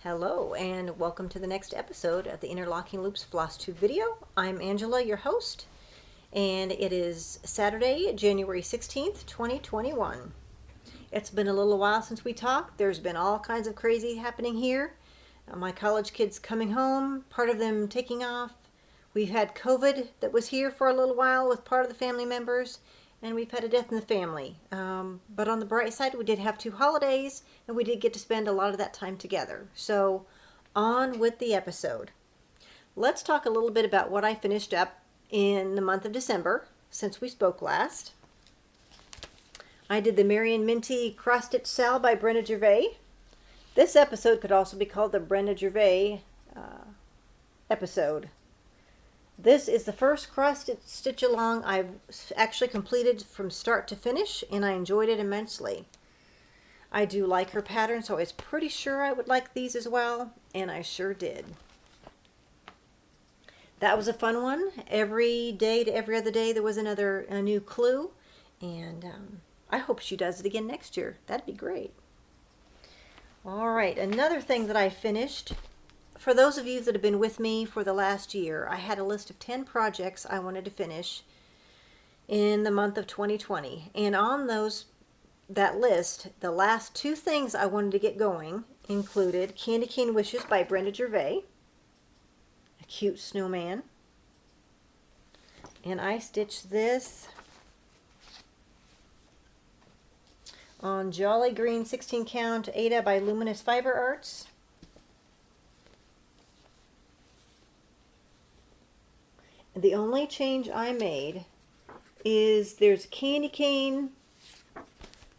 Hello and welcome to the next episode of the Interlocking Loops Flosstube video. I'm Angela, your host, and it is Saturday, January 16th, 2021. It's been a little while since we talked. There's been all kinds of crazy happening here. My college kids coming home, part of them taking off. We've had COVID that was here for a little while with part of the family members, and we've had a death in the family. But on the bright side, we did have 2 holidays, and we did get to spend a lot of that time together. So, on with the episode. Let's talk a little bit about what I finished up in the month of December since we spoke last. I did the Marion Minty Cross Stitch Sal by Brenda Gervais. This episode could also be called the Brenda Gervais episode. This is the first cross stitch along I've actually completed from start to finish, and I enjoyed it immensely. I do like her pattern, so I was pretty sure I would like these as well, and I sure did. That was a fun one. Every day to every other day there was a new clue, and I hope she does it again next year. That'd be great. All right, another thing that I finished. For those of you that have been with me for the last year, I had a list of 10 projects I wanted to finish in the month of 2020. And on that list, the last 2 things I wanted to get going included Candy Cane Wishes by Brenda Gervais, a cute snowman. And I stitched this on Jolly Green 16 Count Ada by Luminous Fiber Arts. The only change I made is there's a candy cane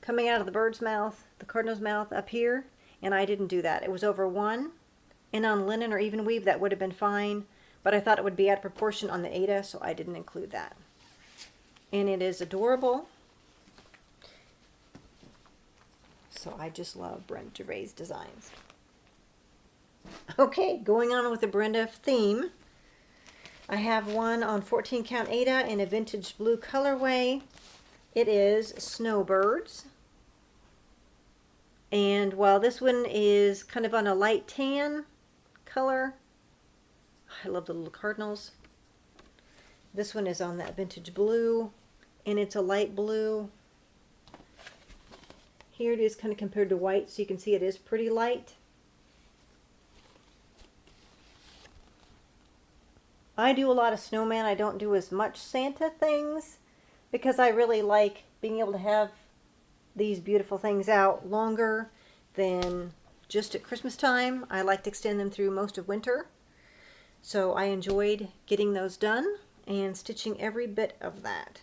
coming out of the bird's mouth, the cardinal's mouth up here, and I didn't do that. It was over 1, and on linen or even weave that would have been fine, but I thought it would be out of proportion on the Ada, so I didn't include that. And it is adorable. So I just love Brenda Gervais' designs. Okay, going on with the Brenda theme. I have one on 14 count Ada in a vintage blue colorway. It is Snowbirds. And while this one is kind of on a light tan color, I love the little cardinals. This one is on that vintage blue, and it's a light blue. Here it is kind of compared to white, so you can see it is pretty light. I do a lot of snowman. I don't do as much Santa things because I really like being able to have these beautiful things out longer than just at Christmas time. I like to extend them through most of winter. So I enjoyed getting those done and stitching every bit of that.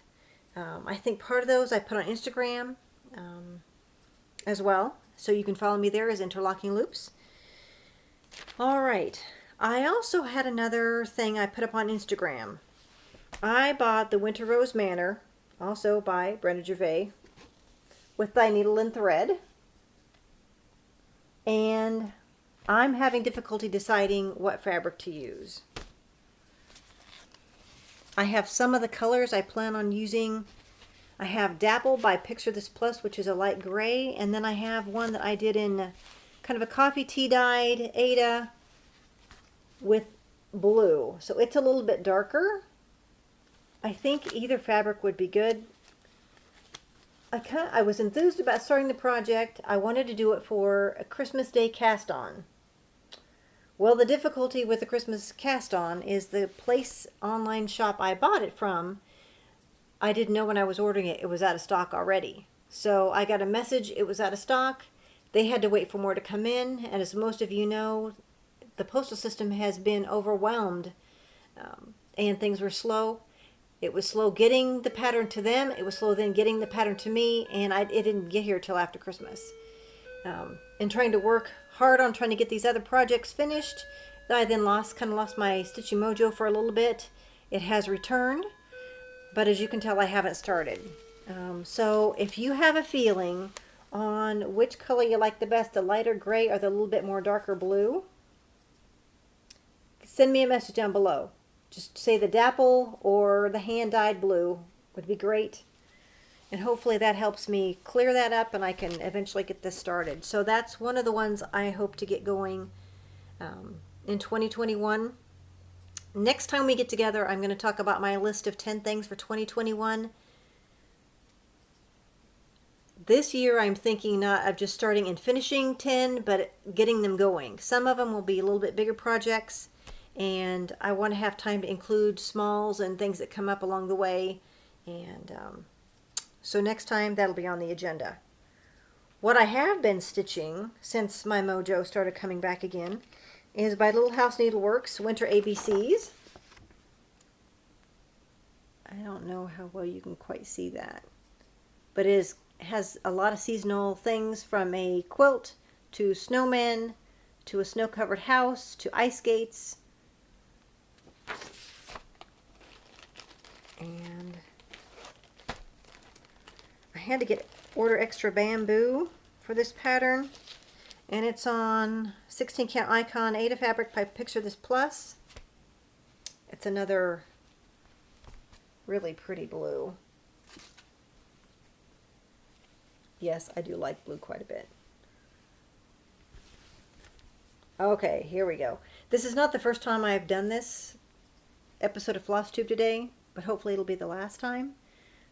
I think part of those I put on Instagram as well. So you can follow me there as Interlocking Loops. All right. I also had another thing I put up on Instagram. I bought the Winter Rose Manor, also by Brenda Gervais, with Thy Needle and Thread. And I'm having difficulty deciding what fabric to use. I have some of the colors I plan on using. I have Dapple by Picture This Plus, which is a light gray, and then I have one that I did in kind of a coffee tea dyed Ada with blue. So it's a little bit darker. I think either fabric would be good. I was enthused about starting the project. I wanted to do it for a Christmas Day cast on. Well, the difficulty with the Christmas cast on is the place online shop I bought it from, I didn't know when I was ordering it was out of stock already. So I got a message it was out of stock. They had to wait for more to come in, and as most of you know, the postal system has been overwhelmed, and things were slow. It was slow getting the pattern to them. It was slow then getting the pattern to me, and it didn't get here till after Christmas. And trying to work hard on trying to get these other projects finished, I then kind of lost my stitching mojo for a little bit. It has returned, but as you can tell, I haven't started. So if you have a feeling on which color you like the best, the lighter gray or the little bit more darker blue, send me a message down below. Just say the Dapple or the hand-dyed blue would be great. And hopefully that helps me clear that up and I can eventually get this started. So that's one of the ones I hope to get going in 2021. Next time we get together, I'm going to talk about my list of 10 things for 2021. This year, I'm thinking not of just starting and finishing 10, but getting them going. Some of them will be a little bit bigger projects, and I want to have time to include smalls and things that come up along the way. And so next time, that'll be on the agenda. What I have been stitching since my mojo started coming back again is by Little House Needleworks Winter ABCs. I don't know how well you can quite see that, but it has a lot of seasonal things, from a quilt to snowmen to a snow-covered house to ice skates. And I had to order extra bamboo for this pattern, and it's on 16 count icon, Ada fabric by Picture This Plus. It's another really pretty blue. Yes, I do like blue quite a bit. Okay, here we go. This is not the first time I've done this episode of Flosstube today, but hopefully it'll be the last time.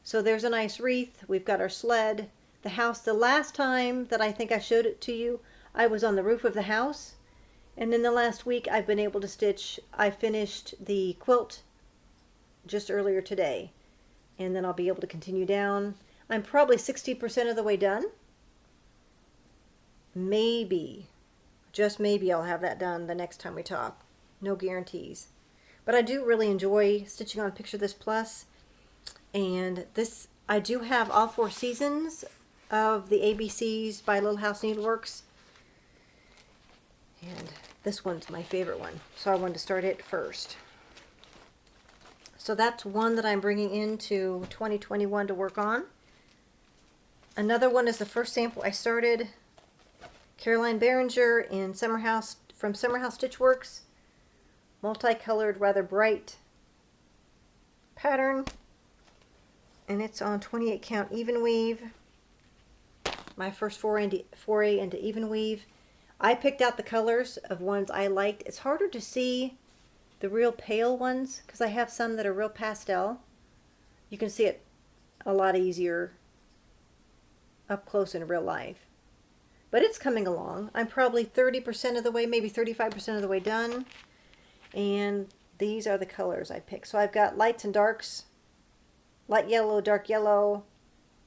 So there's a nice wreath. We've got our sled, the house. The last time that I think I showed it to you, I was on the roof of the house. And in the last week, I've been able to stitch. I finished the quilt just earlier today, and then I'll be able to continue down. I'm probably 60% of the way done. Maybe, just maybe, I'll have that done the next time we talk. No guarantees. But I do really enjoy stitching on Picture This Plus. And this, I do have all 4 seasons of the ABCs by Little House Needleworks. And this one's my favorite one, so I wanted to start it first. So that's one that I'm bringing into 2021 to work on. Another one is the first sample I started, Caroline Behringer in Summer House, from Summer House Stitchworks, multicolored, rather bright pattern, and it's on 28 count even weave. My first foray into even weave. I picked out the colors of ones I liked. It's harder to see the real pale ones because I have some that are real pastel. You can see it a lot easier up close in real life. But it's coming along. I'm probably 30% of the way, maybe 35% of the way done. And these are the colors I picked. So I've got lights and darks, light yellow, dark yellow,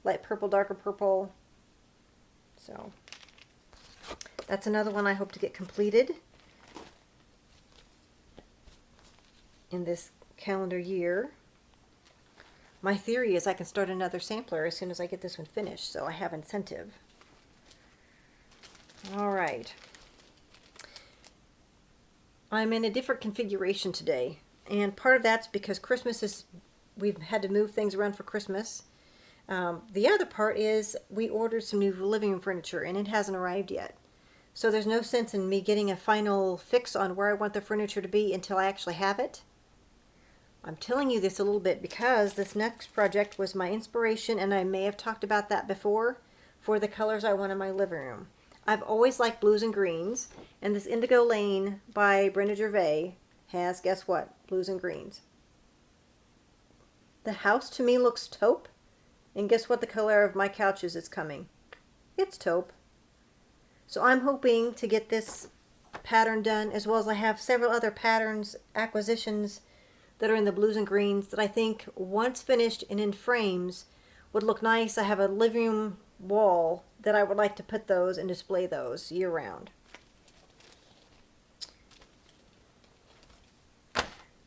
light purple, darker purple. So that's another one I hope to get completed in this calendar year. My theory is I can start another sampler as soon as I get this one finished, so I have incentive. All right. I'm in a different configuration today, and part of that's because we've had to move things around for Christmas. The other part is we ordered some new living room furniture, and it hasn't arrived yet. So there's no sense in me getting a final fix on where I want the furniture to be until I actually have it. I'm telling you this a little bit because this next project was my inspiration, and I may have talked about that before, for the colors I want in my living room. I've always liked blues and greens, and this Indigo Lane by Brenda Gervais has, guess what, blues and greens. The house to me looks taupe, and guess what the color of my couch is it's coming? It's taupe. So I'm hoping to get this pattern done, as well as I have several other patterns, acquisitions that are in the blues and greens that I think once finished and in frames would look nice. I have a living room wall that I would like to put those and display those year round.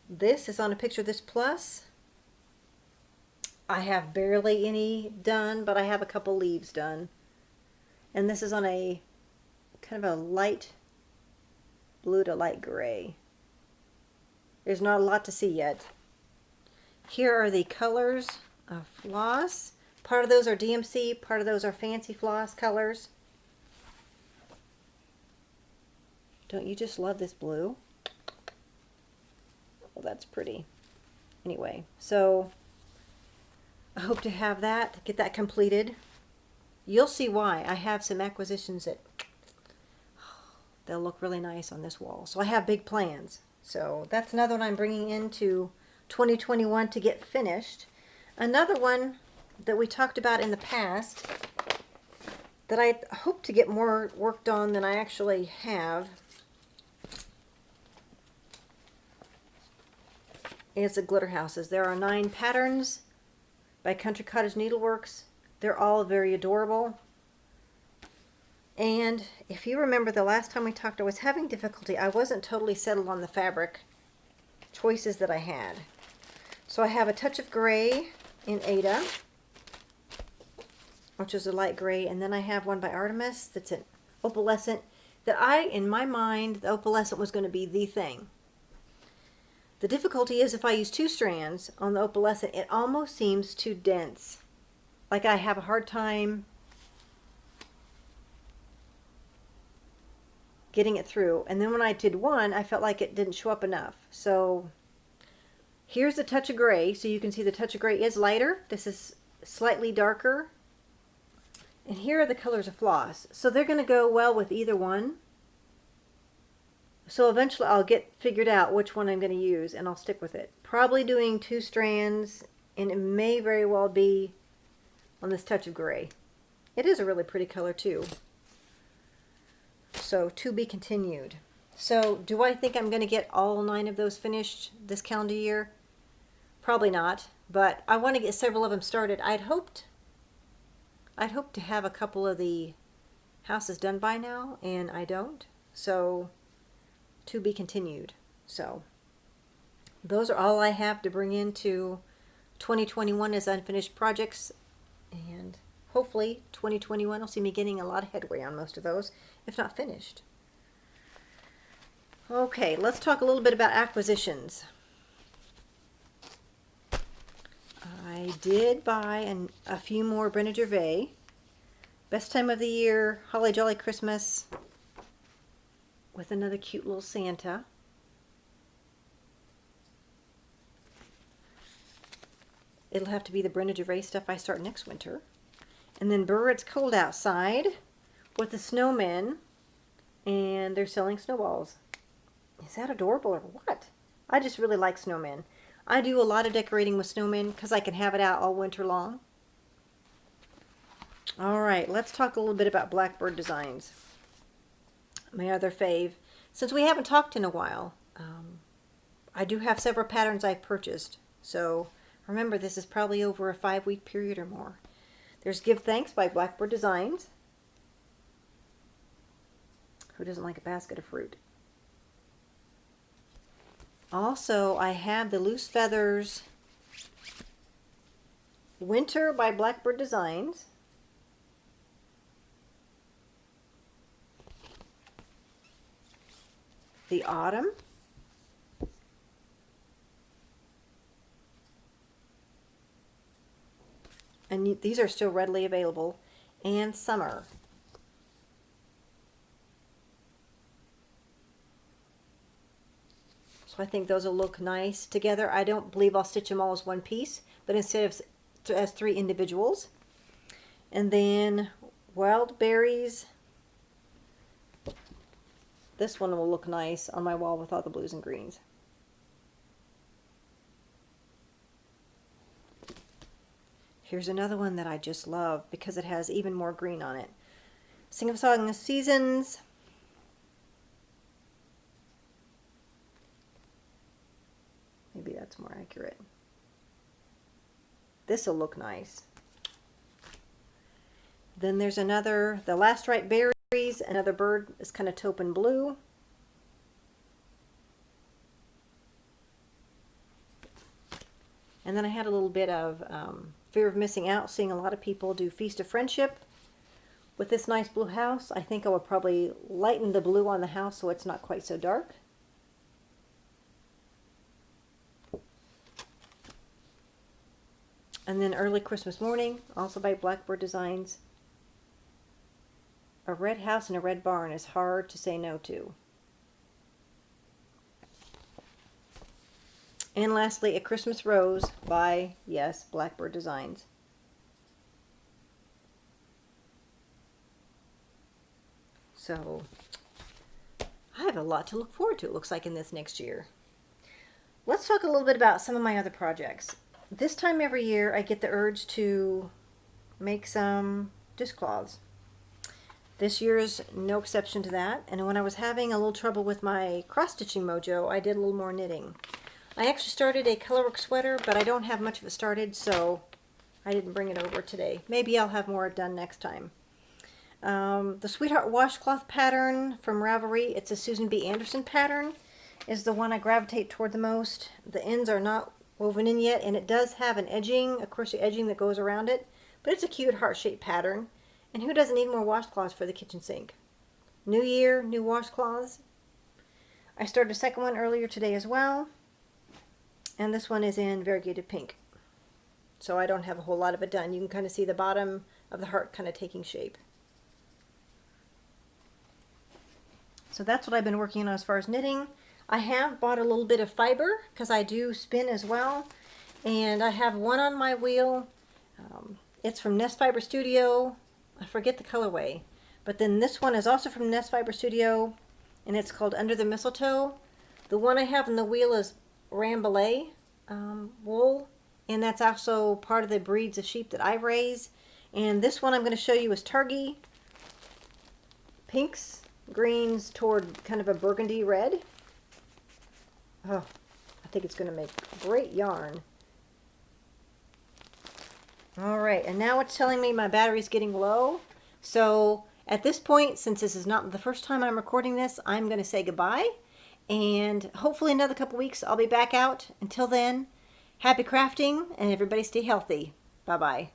This is on a Picture This Plus. I have barely any done, but I have a couple leaves done. And this is on a kind of a light blue to light gray. There's not a lot to see yet. Here are the colors of floss. Part of those are DMC, part of those are fancy floss colors. Don't you just love this blue? Well, that's pretty. Anyway, so I hope to have that, get that completed. You'll see why. I have some acquisitions that they'll look really nice on this wall. So I have big plans. So that's another one I'm bringing into 2021 to get finished. Another one that we talked about in the past that I hope to get more worked on than I actually have is the glitter houses. There are 9 patterns by Country Cottage Needleworks. They're all very adorable. And if you remember the last time we talked, I was having difficulty. I wasn't totally settled on the fabric choices that I had. So I have a touch of gray in Ada, which is a light gray, and then I have one by Artemis that's an opalescent that in my mind, the opalescent was going to be the thing. The difficulty is if I use 2 strands on the opalescent, it almost seems too dense. Like I have a hard time getting it through. And then when I did one, I felt like it didn't show up enough. So here's the touch of gray. So you can see the touch of gray is lighter. This is slightly darker. And here are the colors of floss. So they're going to go well with either one. So eventually I'll get figured out which one I'm going to use and I'll stick with it. Probably doing 2 strands, and it may very well be on this touch of gray. It is a really pretty color too. So to be continued. So do I think I'm going to get all 9 of those finished this calendar year? Probably not, but I want to get several of them started. I'd hoped to have a couple of the houses done by now, and I don't. So to be continued. So those are all I have to bring into 2021 as unfinished projects, and hopefully 2021 will see me getting a lot of headway on most of those, if not finished. Okay, let's talk a little bit about acquisitions. I did buy a few more Brenda Gervais. Best time of the year, Holly Jolly Christmas, with another cute little Santa. It'll have to be the Brenda Gervais stuff I start next winter. And then Burr It's Cold Outside with the snowmen, and they're selling snowballs. Is that adorable or what? I just really like snowmen. I do a lot of decorating with snowmen because I can have it out all winter long. Alright, let's talk a little bit about Blackbird Designs. My other fave. Since we haven't talked in a while, I do have several patterns I've purchased. So remember, this is probably over a 5-week period or more. There's Give Thanks by Blackbird Designs. Who doesn't like a basket of fruit? Also, I have the Loose Feathers Winter by Blackbird Designs. The Autumn. And these are still readily available. And Summer. So I think those will look nice together. I don't believe I'll stitch them all as one piece, but instead of as 3 individuals. And then Wild Berries. This one will look nice on my wall with all the blues and greens. Here's another one that I just love because it has even more green on it. Sing of Song of Seasons. Maybe that's more accurate. This will look nice. Then there's another, The Last Ripe Berries, another bird is kind of taupe and blue. And then I had a little bit of fear of missing out, seeing a lot of people do Feast of Friendship with this nice blue house. I think I would probably lighten the blue on the house so it's not quite so dark. And then Early Christmas Morning, also by Blackbird Designs. A red house and a red barn is hard to say no to. And lastly, A Christmas Rose by, yes, Blackbird Designs. So, have a lot to look forward to, it looks like, in this next year. Let's talk a little bit about some of my other projects. This time every year I get the urge to make some dishcloths. This year is no exception to that, and when I was having a little trouble with my cross-stitching mojo, I did a little more knitting. I actually started a colorwork sweater, but I don't have much of it started, so I didn't bring it over today. Maybe I'll have more done next time. The Sweetheart washcloth pattern from Ravelry, it's a Susan B. Anderson pattern, is the one I gravitate toward the most. The ends are not woven in yet, and it does have an edging, a crochet edging that goes around it, but it's a cute heart-shaped pattern. And who doesn't need more washcloths for the kitchen sink? New year, new washcloths. I started a second one earlier today as well, and this one is in variegated pink. So I don't have a whole lot of it done. You can kind of see the bottom of the heart kind of taking shape. So that's what I've been working on as far as knitting. I have bought a little bit of fiber because I do spin as well, and I have one on my wheel. It's from Nest Fiber Studio. I forget the colorway, but then this one is also from Nest Fiber Studio, and it's called Under the Mistletoe. The one I have on the wheel is Rambouillet wool, and that's also part of the breeds of sheep that I raise. And this one I'm going to show you is Targhee, pinks, greens toward kind of a burgundy red. Oh, I think it's going to make great yarn. All right, and now it's telling me my battery's getting low. So at this point, since this is not the first time I'm recording this, I'm going to say goodbye. And hopefully another couple weeks I'll be back out. Until then, happy crafting, and everybody stay healthy. Bye-bye.